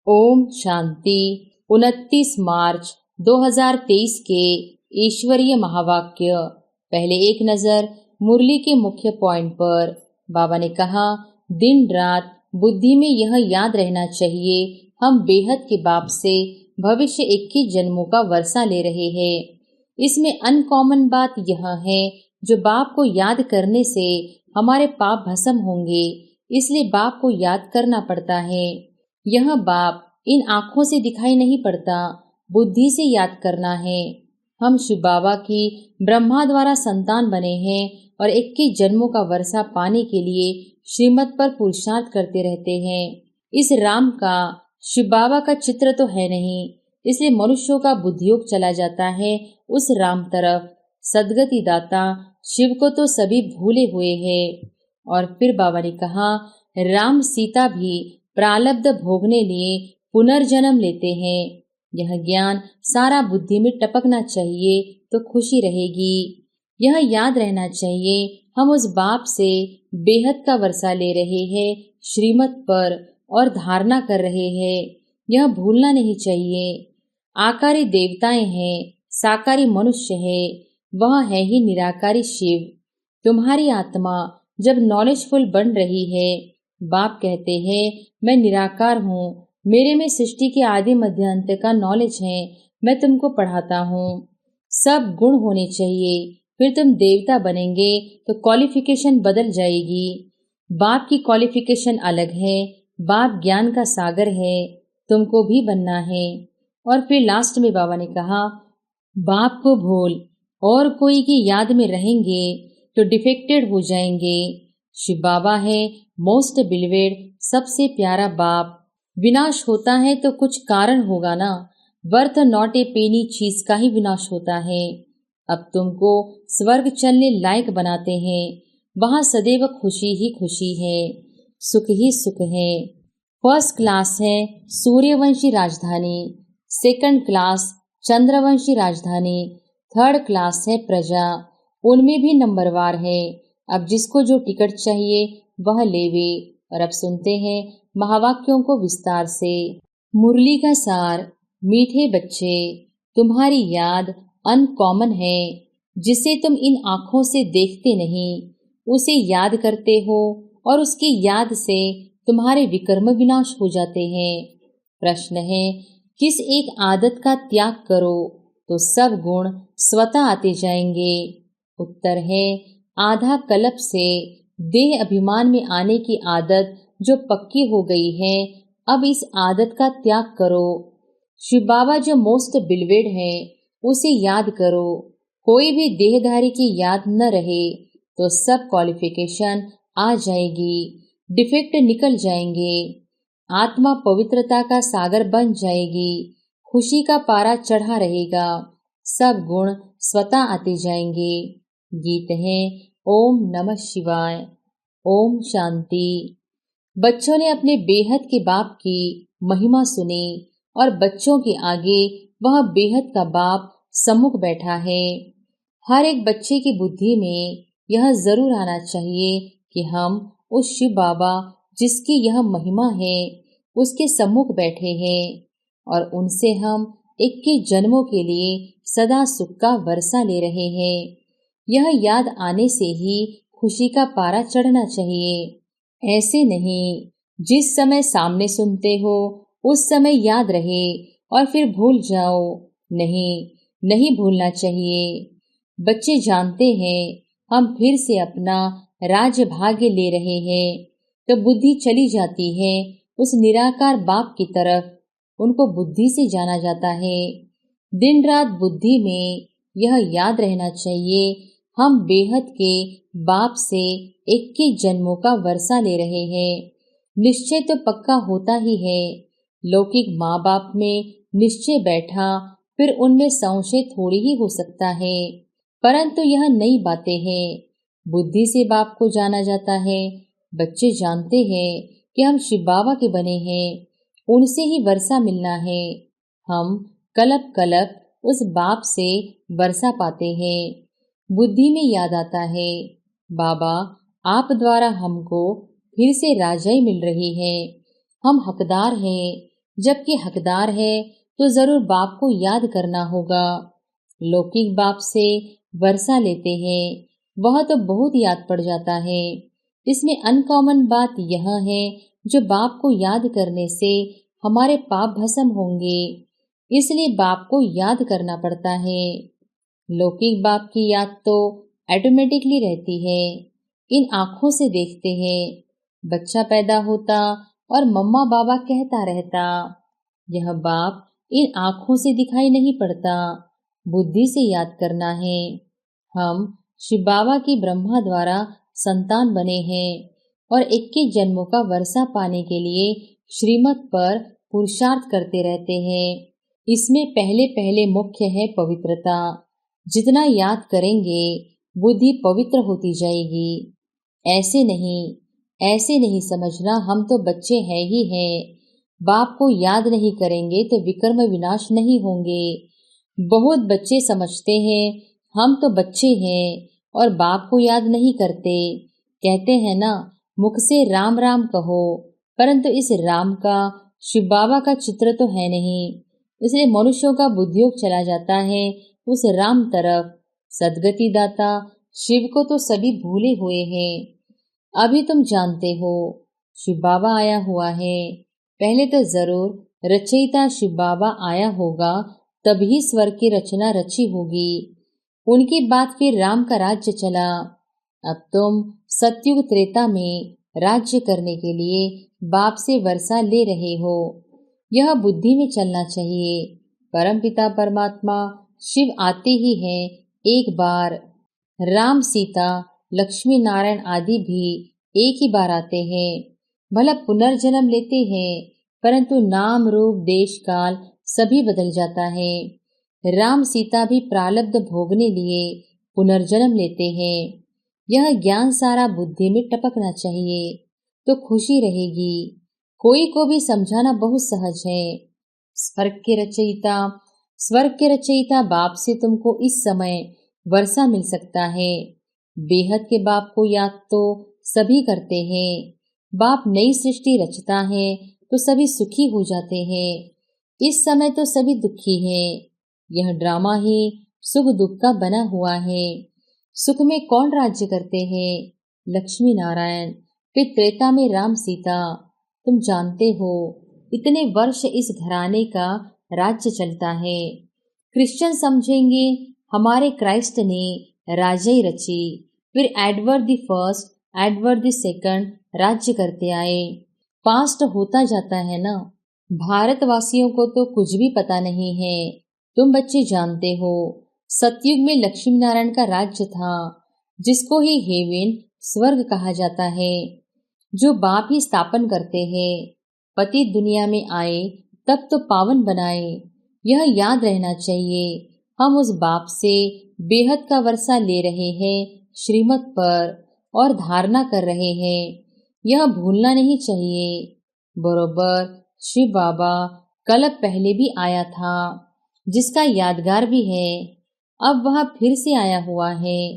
ओम शांति। 29 मार्च 2023 के ईश्वरीय महावाक्य। पहले एक नजर मुरली के मुख्य पॉइंट पर। बाबा ने कहा, दिन रात बुद्धि में यह याद रहना चाहिए, हम बेहद के बाप से भविष्य 21 जन्मों का वर्षा ले रहे हैं। इसमें अनकॉमन बात यह है, जो बाप को याद करने से हमारे पाप भस्म होंगे, इसलिए बाप को याद करना पड़ता है। यह बाप इन आँखों से दिखाई नहीं पड़ता, बुद्धि से याद करना है। हम शिव बाबा की ब्रह्मा द्वारा संतान बने हैं और 21 जन्मों का वर्षा पाने के लिए श्रीमत पर पुरुषार्थ करते रहते हैं। इस राम का शिव बाबा का चित्र तो है नहीं, इसलिए मनुष्यों का बुद्धियोग चला जाता है उस राम तरफ। सदगति दाता शिव को तो सभी भूले हुए हैं। और फिर बाबा ने कहा, राम सीता भी प्रारब्ध भोगने लिए पुनर्जन्म लेते हैं। यह ज्ञान सारा बुद्धि में टपकना चाहिए तो खुशी रहेगी। यह याद रहना चाहिए, हम उस बाप से बेहद का वर्षा ले रहे हैं श्रीमत पर और धारणा कर रहे हैं। यह भूलना नहीं चाहिए। आकारी देवताएं हैं, साकारी मनुष्य है, वह है ही निराकारी शिव। तुम्हारी आत्मा जब नॉलेजफुल बन रही है, बाप कहते हैं, मैं निराकार हूँ, मेरे में सृष्टि के आदि मध्य अंत का नॉलेज है, मैं तुमको पढ़ाता हूँ। सब गुण होने चाहिए, फिर तुम देवता बनेंगे तो क्वालिफिकेशन बदल जाएगी। बाप की क्वालिफिकेशन अलग है, बाप ज्ञान का सागर है, तुमको भी बनना है। और फिर लास्ट में बाबा ने कहा, बाप को भूल और कोई की याद में रहेंगे तो डिफेक्टेड हो जाएंगे। शिव बाबा है मोस्ट बिलवेड, सबसे प्यारा बाप। विनाश होता है तो कुछ कारण होगा ना, वर्थ नॉट ए पेनी चीज का ही विनाश होता है। अब तुमको स्वर्ग चलने लायक बनाते हैं, वहां सदैव खुशी ही खुशी है, सुख ही सुख है। फर्स्ट क्लास है सूर्यवंशी राजधानी, सेकंड क्लास चंद्रवंशी राजधानी, थर्ड क्लास है प्रजा, उनमें भी नंबरवार है। अब जिसको जो टिकट चाहिए वह लेवे। और अब सुनते हैं महावाक्यों को विस्तार से। मुरली का सार। मीठे बच्चे, तुम्हारी याद अनकॉमन है, जिसे तुम इन आँखों से देखते नहीं, उसे याद करते हो और उसकी याद से तुम्हारे विकर्म विनाश हो जाते हैं। प्रश्न है, किस एक आदत का त्याग करो तो सब गुण स्वतः आते जाएंगे? उत्तर है, आधा कल्प से देह अभिमान में आने की आदत जो पक्की हो गई है, अब इस आदत का त्याग करो। शिव बाबा जो मोस्ट बिलवेड है, उसे याद करो। कोई भी देहधारी की याद न रहे तो सब क्वालिफिकेशन आ जाएगी, डिफेक्ट निकल जाएंगे, आत्मा पवित्रता का सागर बन जाएगी, खुशी का पारा चढ़ा रहेगा, सब गुण स्वतः आते जाएंगे। गीत है ओम नमः शिवाय। ओम शांति। बच्चों ने अपने बेहद के बाप की महिमा सुनी और बच्चों के आगे वह बेहद का बाप सम्मुख बैठा है। हर एक बच्चे की बुद्धि में यह जरूर आना चाहिए कि हम उस शिव बाबा जिसकी यह महिमा है, उसके सम्मुख बैठे हैं और उनसे हम 21 जन्मों के लिए सदा सुख का वर्षा ले रहे हैं। यह याद आने से ही खुशी का पारा चढ़ना चाहिए। ऐसे नहीं जिस समय सामने सुनते हो उस समय याद रहे और फिर भूल जाओ। नहीं, नहीं भूलना चाहिए। बच्चे जानते हैं हम फिर से अपना राज्य भाग्य ले रहे हैं, तो बुद्धि चली जाती है उस निराकार बाप की तरफ, उनको बुद्धि से जाना जाता है। दिन रात बुद्धि में यह याद रहना चाहिए, हम बेहद के बाप से 21 जन्मों का वर्षा ले रहे हैं। निश्चय तो पक्का होता ही है। लौकिक माँ बाप में निश्चय बैठा, फिर उनमें संशय थोड़ी ही हो सकता है, परंतु यह नई बातें हैं। बुद्धि से बाप को जाना जाता है। बच्चे जानते हैं कि हम शिव बाबा के बने हैं, उनसे ही वर्षा मिलना है। हम कलप कलप उस बाप से वर्षा पाते हैं। बुद्धि में याद आता है, बाबा आप द्वारा हमको फिर से राजाई मिल रही है, हम हकदार हैं, जबकि हकदार है तो जरूर बाप को याद करना होगा। लौकिक बाप से वर्षा लेते हैं, वह तो बहुत याद पड़ जाता है। इसमें अनकॉमन बात यह है, जो बाप को याद करने से हमारे पाप भस्म होंगे, इसलिए बाप को याद करना पड़ता है। लौकिक बाप की याद तो ऑटोमेटिकली रहती है। इन आँखों से देखते हैं, बच्चा पैदा होता और मम्मा बाबा कहता रहता। यह बाप इन आँखों से दिखाई नहीं पड़ता, बुद्धि से याद करना है। हम शिव बाबा की ब्रह्मा द्वारा संतान बने हैं और 21 जन्मों का वर्षा पाने के लिए श्रीमत पर पुरुषार्थ करते रहते हैं। इसमें पहले पहले मुख्य है पवित्रता। जितना याद करेंगे बुद्धि पवित्र होती जाएगी। ऐसे नहीं समझना हम तो बच्चे हैं ही हैं। बाप को याद नहीं करेंगे तो विकर्म विनाश नहीं होंगे। बहुत बच्चे समझते हैं हम तो बच्चे हैं और बाप को याद नहीं करते। कहते हैं ना, मुख से राम राम कहो, परंतु इस राम का शिव बाबा का चित्र तो है नहीं, इसलिए मनुष्यों का बुद्धियोग चला जाता है उस राम तरफ। सदगति दाता शिव को तो सभी भूले हुए हैं। अभी तुम जानते हो शिव बाबा आया हुआ है, पहले तो जरूर रचयिता शिव बाबा आया होगा, तभी स्वर्ग की रचना रची होगी। उनके बाद फिर राम का राज्य चला। अब तुम सतयुग त्रेता में राज्य करने के लिए बाप से वर्षा ले रहे हो। यह बुद्धि में चलना चाहिए। परमपिता परमात्मा शिव आते ही हैं एक बार। राम सीता लक्ष्मी नारायण आदि भी एक ही बार आते हैं। भला पुनर्जन्म लेते हैं, परंतु नाम रूप देश काल सभी बदल जाता है। राम सीता भी प्रारब्ध भोगने लिए पुनर्जन्म लेते हैं। यह ज्ञान सारा बुद्धि में टपकना चाहिए तो खुशी रहेगी। कोई को भी समझाना बहुत सहज है। स्वर्ग के रचयिता बाप से तुमको इस समय वर्षा मिल सकता है। बेहद के बाप को याद तो सभी करते हैं। बाप नई सृष्टि रचता है तो सभी सुखी हो जाते हैं। इस समय तो सभी दुखी हैं। यह ड्रामा ही सुख दुख का बना हुआ है। सुख में कौन राज्य करते हैं? लक्ष्मी नारायण। फिर त्रेता में राम सीता। तुम जानते हो इतने वर्ष इस घराने का राज्य चलता है। क्रिश्चियन समझेंगे हमारे क्राइस्ट ने राज्य ही रची, फिर Edward the first, Edward the second राज्य करते आए। पास्ट होता जाता है ना। भारतवासियों को तो कुछ भी पता नहीं है। तुम बच्चे जानते हो सतयुग में लक्ष्मी नारायण का राज्य था, जिसको ही हेवन स्वर्ग कहा जाता है, जो बाप ही स्थापन करते हैं। पति दुनिया में आए तब तो पावन बनाए। यह याद रहना चाहिए। हम उस बाप से बेहद का वर्षा ले रहे हैं श्रीमत पर और धारणा कर रहे हैं। यह भूलना नहीं चाहिए। बरोबर शिव बाबा कल्प पहले भी आया था, जिसका यादगार भी है। अब वह फिर से आया हुआ है।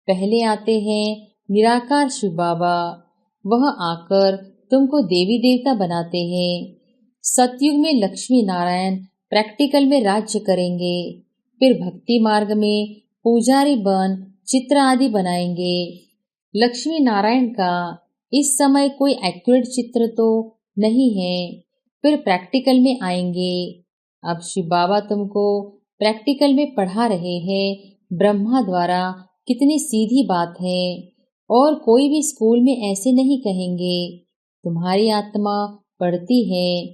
पहले आते हैं निराकार शिव बाबा, वह आकर तुमको देवी देवता बनाते हैं। सतयुग में लक्ष्मी नारायण प्रैक्टिकल में राज्य करेंगे, फिर भक्ति मार्ग में पुजारी बन चित्र आदि बनाएंगे। लक्ष्मी नारायण का इस समय कोई एक्यूरेट चित्र तो नहीं है, फिर प्रैक्टिकल में आएंगे। अब शिव बाबा तुमको प्रैक्टिकल में पढ़ा रहे हैं ब्रह्मा द्वारा। कितनी सीधी बात है, और कोई भी स्कूल में ऐसे नहीं कहेंगे। तुम्हारी आत्मा पढ़ती है,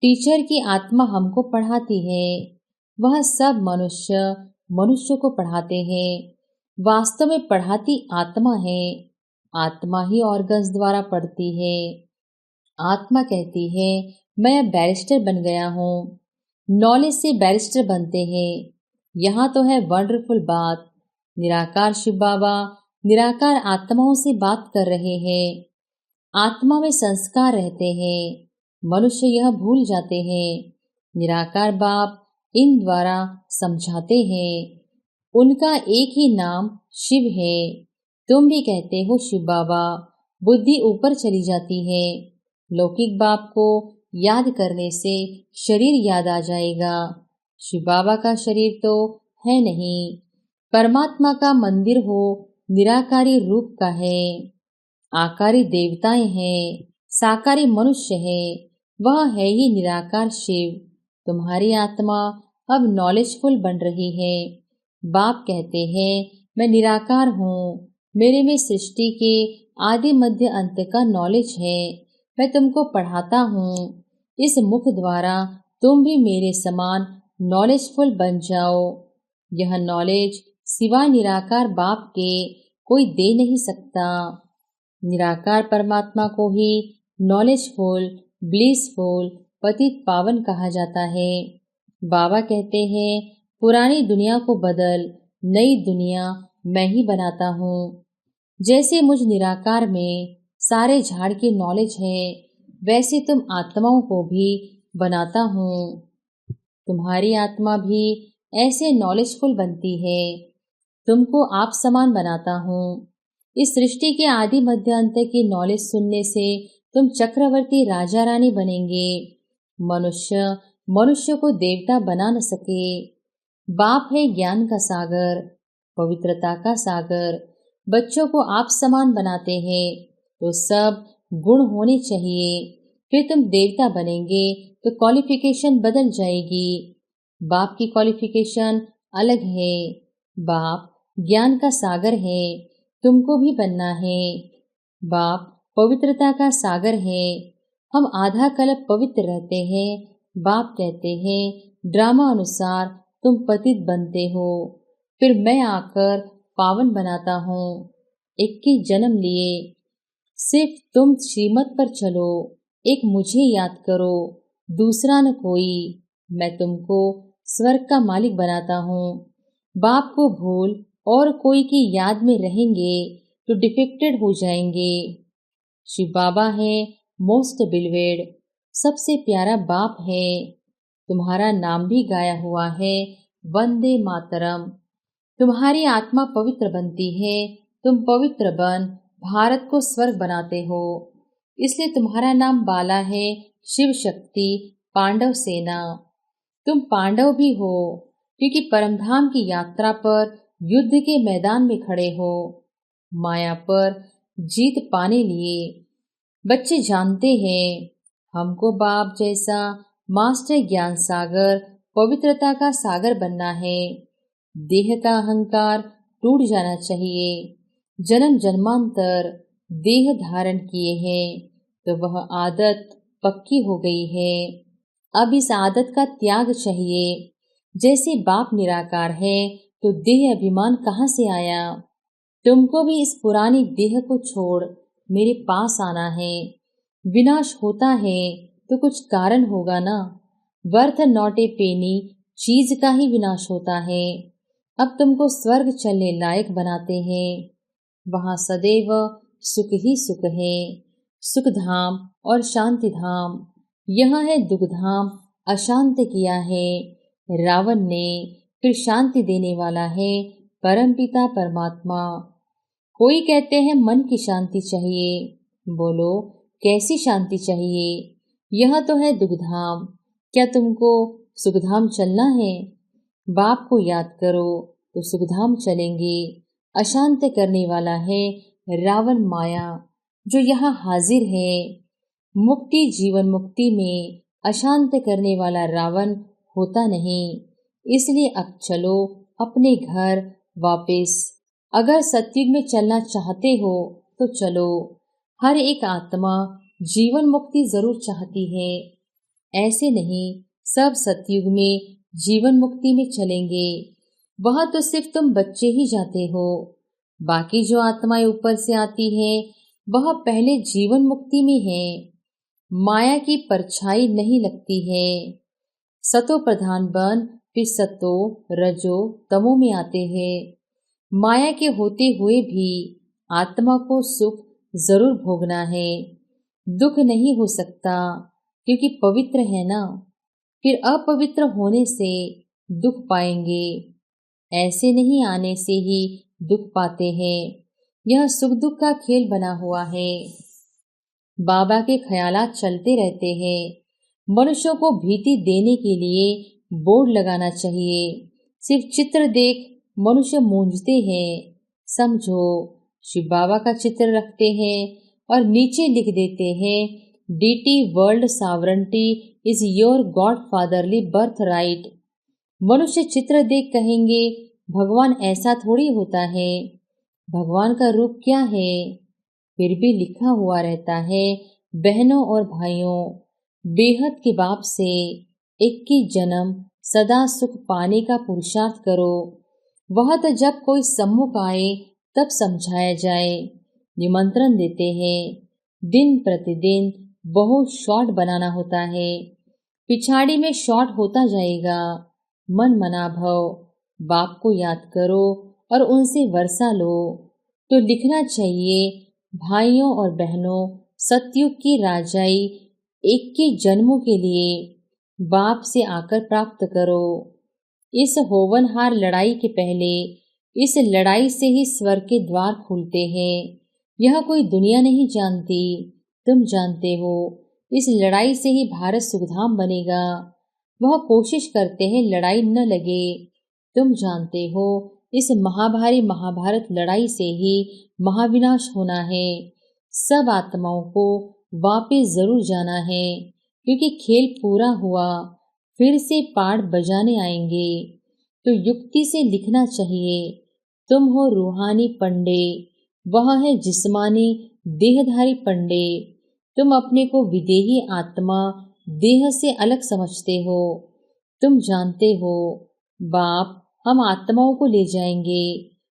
टीचर की आत्मा हमको पढ़ाती है। वह सब मनुष्य को पढ़ाते हैं। वास्तव में पढ़ाती आत्मा है। आत्मा ही ऑर्गन्स द्वारा पढ़ती है। आत्मा कहती है मैं अब बैरिस्टर बन गया हूँ। नॉलेज से बैरिस्टर बनते हैं। यहाँ तो है वंडरफुल बात। निराकार शिव बाबा निराकार आत्माओं से बात कर रहे हैं। आत्मा में संस्कार रहते हैं। मनुष्य यह भूल जाते हैं। निराकार बाप इन द्वारा समझाते हैं। उनका एक ही नाम शिव है। तुम भी कहते हो शिव बाबा। बुद्धि ऊपर चली जाती है। लौकिक बाप को याद करने से शरीर याद आ जाएगा। शिव बाबा का शरीर तो है नहीं, परमात्मा का मंदिर हो निराकारी रूप का है। आकारी देवताएं हैं, साकारी मनुष्य है, वह है ही निराकार शिव। तुम्हारी आत्मा अब नॉलेजफुल बन रही है। बाप कहते हैं मैं निराकार हूँ, मेरे में सृष्टि के आदि मध्य अंत का नॉलेज है। मैं तुमको पढ़ाता हूँ, इस मुख द्वारा तुम भी मेरे समान नॉलेजफुल बन जाओ। यह नॉलेज सिवाय निराकार बाप के कोई दे नहीं सकता। निराकार परमात्मा को ही नॉलेजफुल, ब्लिसफुल, पतित पावन कहा जाता है। बाबा कहते हैं पुरानी दुनिया को बदल, नई दुनिया मैं ही बनाता हूँ। जैसे मुझ निराकार में सारे झाड़ की नॉलेज है, वैसे तुम आत्माओं को भी बनाता हूँ। तुम्हारी आत्मा भी ऐसे नॉलेजफुल बनती है। तुमको आप समान बनाता हूँ। इस सृष्टि के आदि मध्य अंत की नॉलेज सुनने से तुम चक्रवर्ती राजा रानी बनेंगे। मनुष्य मनुष्य को देवता बना न सके। बाप है ज्ञान का सागर, पवित्रता का सागर। बच्चों को आप समान बनाते हैं तो सब गुण होने चाहिए। फिर तुम देवता बनेंगे तो क्वालिफिकेशन बदल जाएगी। बाप की क्वालिफिकेशन अलग है। बाप ज्ञान का सागर है, तुमको भी बनना है। बाप पवित्रता का सागर है। हम आधा कल्प पवित्र रहते हैं। बाप कहते हैं ड्रामा अनुसार तुम पतित बनते हो, फिर मैं आकर पावन बनाता हूँ। 21 जन्म लिए, सिर्फ तुम श्रीमत पर चलो, एक मुझे याद करो, दूसरा न कोई। मैं तुमको स्वर्ग का मालिक बनाता हूँ। बाप को भूल और कोई की याद में रहेंगे तो डिफेक्टेड हो जाएंगे। शिव बाबा है मोस्ट बिलवेड, सबसे प्यारा बाप है। तुम्हारा नाम भी गाया हुआ है, वंदे मातरम। तुम्हारी आत्मा पवित्र बनती है, तुम पवित्र बन भारत को स्वर्ग बनाते हो। इसलिए तुम्हारा नाम बाला है, शिव शक्ति पांडव सेना। तुम पांडव भी हो क्योंकि परमधाम की यात्रा पर युद्ध के मैदान में खड़े हो, माया पर जीत पाने लिए। बच्चे जानते हैं हमको बाप जैसा मास्टर ज्ञान सागर, पवित्रता का सागर बनना है। देह का अहंकार टूट जाना चाहिए। जन्म जन्मांतर देह धारण किए हैं तो वह आदत पक्की हो गई है। अब इस आदत का त्याग चाहिए। जैसे बाप निराकार है तो देह अभिमान कहाँ से आया। तुमको भी इस पुरानी देह को छोड़ मेरे पास आना है। विनाश होता है तो कुछ कारण होगा ना। वर्थ नॉट ए पेनी चीज का ही विनाश होता है। अब तुमको स्वर्ग चलने लायक बनाते हैं। वहां सदैव सुख ही सुख है। सुख धाम और शांति धाम। यह है दुख धाम, अशांत किया है रावण ने, फिर शांति देने वाला है परमपिता परमात्मा। कोई कहते हैं मन की शांति चाहिए। बोलो कैसी शांति चाहिए। यह तो है दुखधाम। क्या तुमको सुखधाम चलना है। बाप को याद करो तो सुखधाम चलेंगे। अशांत करने वाला है रावण माया जो यहाँ हाजिर है। मुक्ति जीवन मुक्ति में अशांत करने वाला रावण होता नहीं। इसलिए अब चलो अपने घर वापस। अगर सतयुग में चलना चाहते हो तो चलो। हर एक आत्मा जीवन मुक्ति जरूर चाहती है। ऐसे नहीं सब सतयुग में जीवन मुक्ति में चलेंगे। वहां तो सिर्फ तुम बच्चे ही जाते हो। बाकी जो आत्माएं ऊपर से आती हैं वह पहले जीवन मुक्ति में है। माया की परछाई नहीं लगती है। सतो प्रधान बन फिर सतो रजो तमो में आते हैं। माया के होते हुए भी आत्मा को सुख जरूर भोगना है। दुख नहीं हो सकता क्योंकि पवित्र है ना। फिर अपवित्र होने से दुख पाएंगे। ऐसे नहीं आने से ही दुख पाते हैं। यह सुख दुख का खेल बना हुआ है। बाबा के ख्यालात चलते रहते हैं। मनुष्यों को भीति देने के लिए बोर्ड लगाना चाहिए। सिर्फ चित्र देख मनुष्य मूंझते हैं। समझो, शिव बाबा का चित्र रखते हैं और नीचे लिख देते हैं, deity world sovereignty is your god fatherly birth right. मनुष्य चित्र देख कहेंगे, भगवान ऐसा थोड़ी होता है, भगवान का रूप क्या है? फिर भी लिखा हुआ रहता है, बहनों और भाइयों, बेहद के बाप से 21 जन्म सदा सुख पाने का पुरुषार्थ करो। वह तो जब कोई सम्मुख आए तब समझाया जाए। निमंत्रण देते हैं, दिन प्रतिदिन बहुत शॉर्ट बनाना होता है। पिछाड़ी में शॉर्ट होता जाएगा। मन मना भव, बाप को याद करो और उनसे वर्षा लो। तो लिखना चाहिए, भाइयों और बहनों, सतयुग की राजाई 21 जन्मों के लिए बाप से आकर प्राप्त करो। इस होवनहार लड़ाई के पहले इस लड़ाई से ही स्वर्ग के द्वार खुलते हैं। यह कोई दुनिया नहीं जानती, तुम जानते हो। इस लड़ाई से ही भारत सुखधाम बनेगा। वह कोशिश करते हैं लड़ाई न लगे, तुम जानते हो। इस महाभारी महाभारत लड़ाई से ही महाविनाश होना है। सब आत्माओं को वापस जरूर जाना है, क्योंकि खेल पूरा हुआ, फिर से पाठ बजाने आएंगे। तो युक्ति से लिखना चाहिए, तुम हो रूहानी पंडे, वह है जिस्मानी देहधारी पंडे। तुम अपने को विदेही आत्मा देह से अलग समझते हो। तुम जानते हो, बाप हम आत्माओं को ले जाएंगे,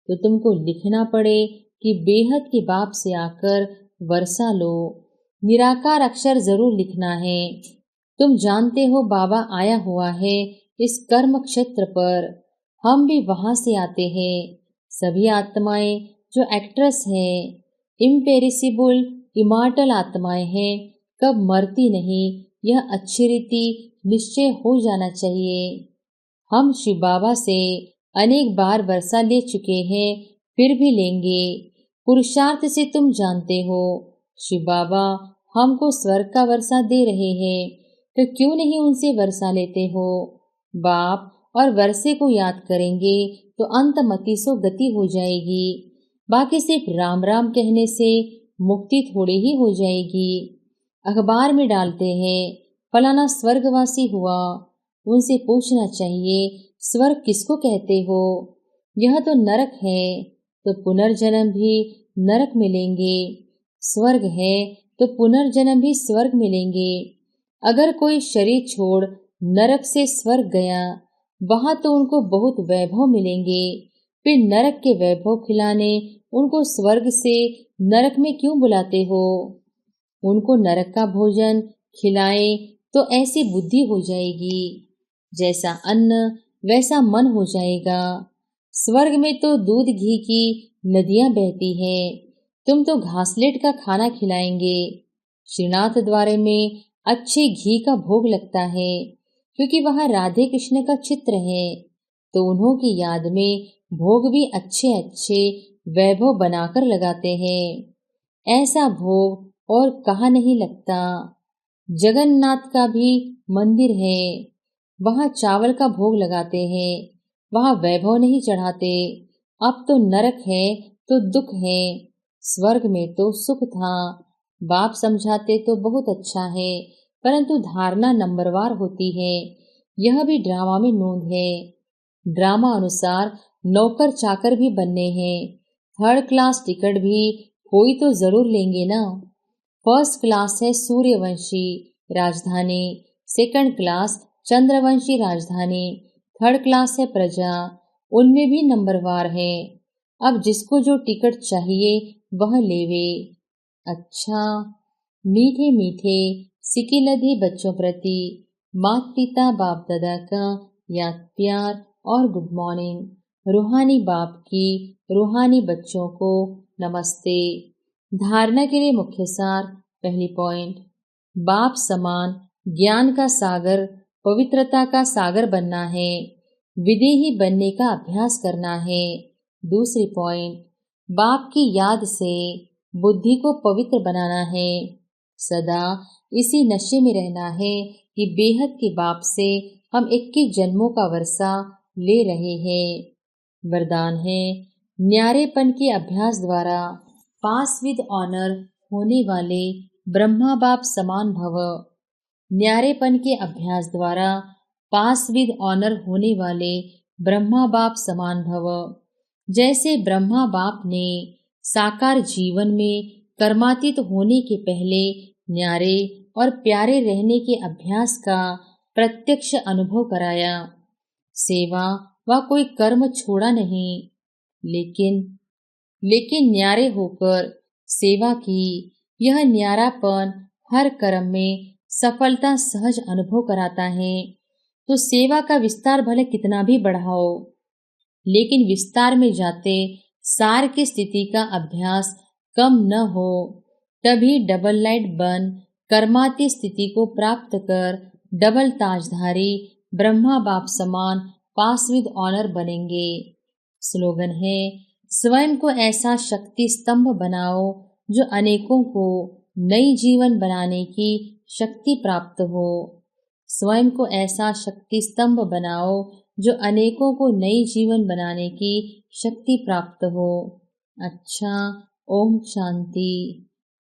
तो तुमको लिखना पड़े कि बेहद के बाप से आकर वर्षा लो। निराकार अक्षर जरूर लिखना है। तुम जानते हो बाबा आया हुआ है इस कर्म क्षेत्र पर, हम भी वहां से आते हैं। सभी आत्माएं जो एक्ट्रेस हैं, इम्पेरिसिबल इमॉर्टल आत्माएं हैं, कब मरती नहीं, यह अच्छी रीति निश्चय हो जाना चाहिए। हम शिव बाबा से अनेक बार वर्षा ले चुके हैं, फिर भी लेंगे। पुरुषार्थ से तुम जानते हो, शिव बाबा हमको स्वर्ग का वर्षा दे रहे हैं, तो क्यों नहीं उनसे वर्षा लेते हो? बाप और वर्षे को याद करेंगे तो अंतमति सो गति हो जाएगी। बाकी सिर्फ राम राम कहने से मुक्ति थोड़ी ही हो जाएगी। अखबार में डालते हैं, फलाना स्वर्गवासी हुआ। उनसे पूछना चाहिए, स्वर्ग किसको कहते हो? यह तो नरक है, तो पुनर्जन्म भी नरक मिलेंगे। स्वर्ग है तो पुनर्जन्म भी स्वर्ग मिलेंगे। अगर कोई शरीर छोड़ नरक से स्वर्ग गया, वहां तो उनको बहुत वैभव मिलेंगे, फिर नरक के वैभव खिलाने उनको स्वर्ग से नरक में क्यों बुलाते हो? उनको नरक का भोजन खिलाएं तो ऐसी बुद्धि हो जाएगी, जैसा अन्न वैसा मन हो जाएगा। स्वर्ग में तो दूध घी की नदियां बहती हैं, तुम तो घासलेट का खाना खिलाएंगे। श्रीनाथ द्वारे में अच्छे घी का भोग लगता है, क्योंकि वहाँ राधे कृष्ण का चित्र है, तो उन्हों की याद में भोग भी अच्छे अच्छे वैभव बनाकर लगाते हैं। ऐसा भोग और कहाँ नहीं लगता। जगन्नाथ का भी मंदिर है, वहाँ चावल का भोग लगाते हैं, वहाँ वैभव नहीं चढ़ाते। अब तो नरक है तो दुख है, स्वर्ग में तो सुख था। बाप समझाते तो बहुत अच्छा है, परंतु धारणा नंबरवार होती है। यह भी ड्रामा में नोंद है। ड्रामा अनुसार नौकर चाकर भी बनने हैं। 3rd क्लास टिकट भी कोई तो जरूर लेंगे ना। 1st क्लास है सूर्यवंशी राजधानी, 2nd क्लास चंद्रवंशी राजधानी, 3rd क्लास है प्रजा, उनमें भी नंबरवार है। अब जिसको जो टिकट चाहिए वह लेवे। अच्छा, मीठे मीठे सिकिलधे बच्चों प्रति माता पिता बाप दादा का याद प्यार और गुड मॉर्निंग। रूहानी बाप की रूहानी बच्चों को नमस्ते। धारणा के लिए मुख्य सार। पहली पॉइंट, बाप समान ज्ञान का सागर, पवित्रता का सागर बनना है, विदेही बनने का अभ्यास करना है। दूसरी पॉइंट, बाप की याद से बुद्धि को पवित्र बनाना है, सदा इसी नशे में रहना है कि बेहद के बाप से हम 21 जन्मों का वर्षा ले रहे हैं। वरदान है, न्यारेपन के अभ्यास द्वारा पास विद ऑनर होने वाले ब्रह्मा बाप समान भव। न्यारेपन के अभ्यास द्वारा पास विद ऑनर होने वाले ब्रह्मा बाप समान भव। जैसे ब्रह्मा बाप ने साकार जीवन में कर्मातीत होने के पहले न्यारे और प्यारे रहने के अभ्यास का प्रत्यक्ष अनुभव कराया। सेवा व कोई कर्म छोड़ा नहीं, लेकिन न्यारे होकर सेवा की। यह न्यारापन हर कर्म में सफलता सहज अनुभव कराता है। तो सेवा का विस्तार भले कितना भी बढ़ाओ, लेकिन विस्तार में जाते सार की स्थिति का अभ्यास कम न हो, तभी डबल लाइट बन कर्माती स्थिति को प्राप्त कर डबल ताजधारी ब्रह्मा बाप समान पास विद ऑनर बनेंगे। स्लोगन है, स्वयं को ऐसा शक्ति स्तंभ बनाओ जो अनेकों को नई जीवन बनाने की शक्ति प्राप्त हो। स्वयं को ऐसा शक्ति स्तंभ बनाओ जो अनेकों को नई जीवन बनाने की शक्ति प्राप्त हो। अच्छा, ओम शांति।